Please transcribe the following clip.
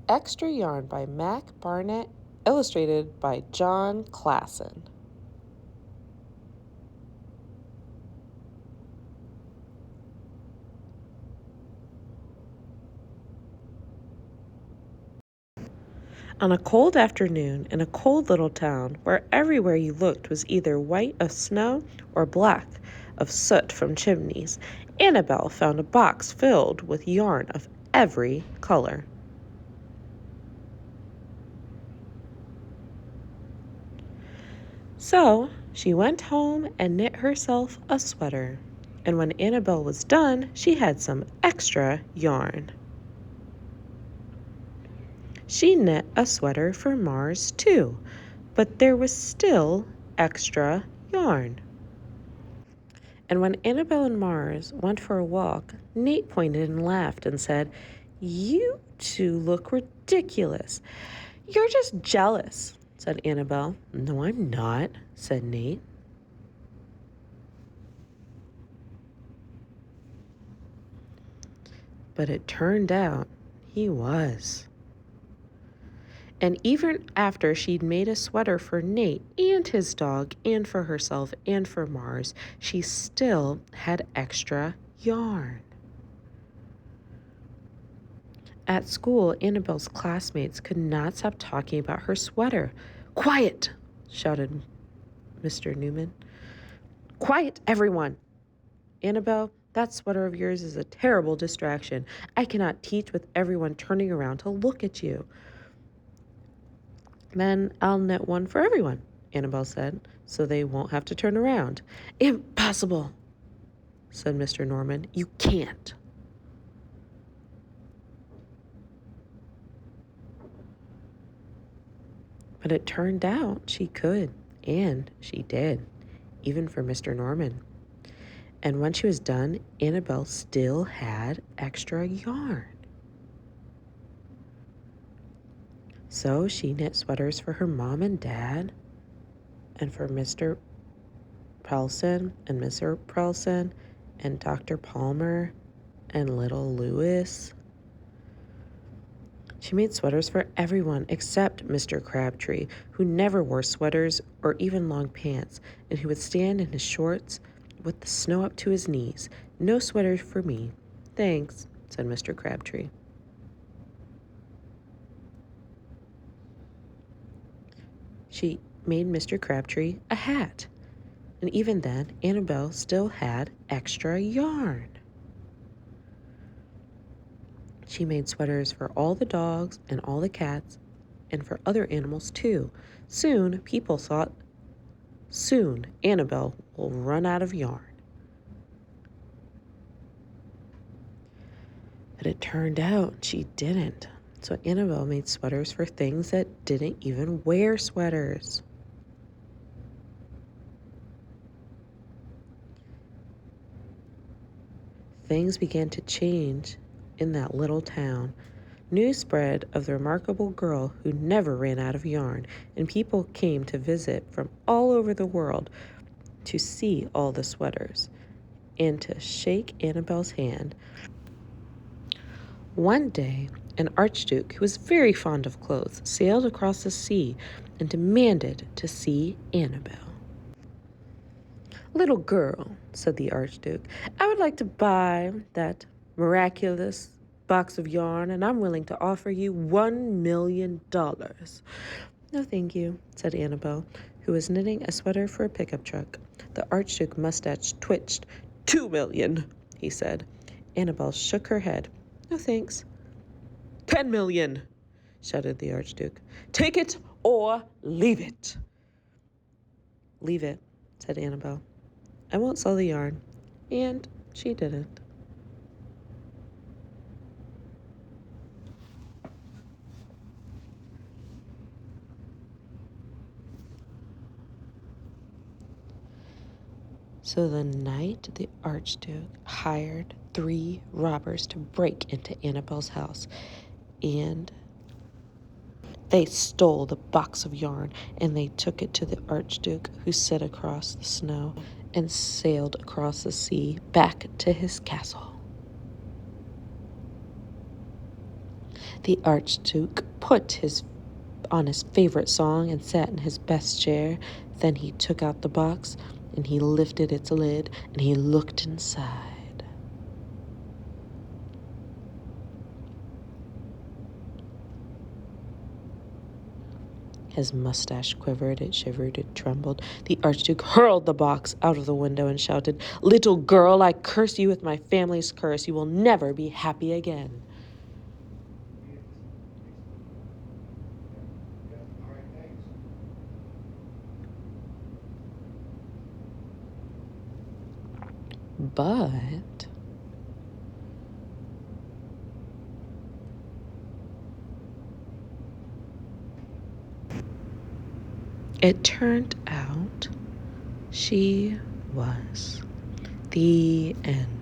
Extra Yarn by Mac Barnett, illustrated by John Klassen. On a cold afternoon in a cold little town where everywhere you looked was either white of snow or black of soot from chimneys, Annabelle found a box filled with yarn of every color. So she went home and knit herself a sweater. And when Annabelle was done, she had some extra yarn. She knit a sweater for Mars too, but there was still extra yarn. And when Annabelle and Mars went for a walk, Nate pointed and laughed and said, "You two look ridiculous." "You're just jealous," said Annabelle. "No, I'm not," said Nate. But it turned out he was. And even after she'd made a sweater for Nate and his dog and for herself and for Mars, she still had extra yarn. At school, Annabelle's classmates could not stop talking about her sweater. "Quiet!" shouted Mr. Newman. "Quiet, everyone! Annabelle, that sweater of yours is a terrible distraction. I cannot teach with everyone turning around to look at you." "Then I'll knit one for everyone," Annabelle said, "so they won't have to turn around." "Impossible," said Mr. Norman. "You can't." But it turned out she could, and she did, even for Mr. Norman. And when she was done, Annabelle still had extra yarn. So she knit sweaters for her mom and dad, and for Mr. Prelson and Mr. Prelson, and Dr. Palmer, and little Louis. She made sweaters for everyone except Mr. Crabtree, who never wore sweaters or even long pants, and who would stand in his shorts with the snow up to his knees. "No sweater for me, thanks," said Mr. Crabtree. She made Mr. Crabtree a hat, and even then, Annabelle still had extra yarn. She made sweaters for all the dogs and all the cats, and for other animals too. Soon Annabelle will run out of yarn. But it turned out she didn't. So Annabelle made sweaters for things that didn't even wear sweaters. Things began to change in that little town. News spread of the remarkable girl who never ran out of yarn, and people came to visit from all over the world to see all the sweaters and to shake Annabelle's hand. One day, an archduke who was very fond of clothes sailed across the sea and demanded to see Annabelle. "Little girl," said the archduke, "I would like to buy that miraculous box of yarn, and I'm willing to offer you $1,000,000. "No, thank you," said Annabelle, who was knitting a sweater for a pickup truck. The archduke's mustache twitched. "2,000,000, he said. Annabelle shook her head. "No, thanks." "10,000,000, shouted the archduke. "Take it or leave it." "Leave it," said Annabelle. "I won't sell the yarn." And she didn't. So the night the archduke hired 3 robbers to break into Annabelle's house, and they stole the box of yarn, and they took it to the archduke, who sat across the snow and sailed across the sea back to his castle. The Archduke put on his favorite song and sat in his best chair. Then he took out the box and he lifted its lid and he looked inside. His mustache quivered, it shivered, it trembled. The Archduke hurled the box out of the window and shouted, "Little girl, I curse you with my family's curse. You will never be happy again." But it turned out she was. The end.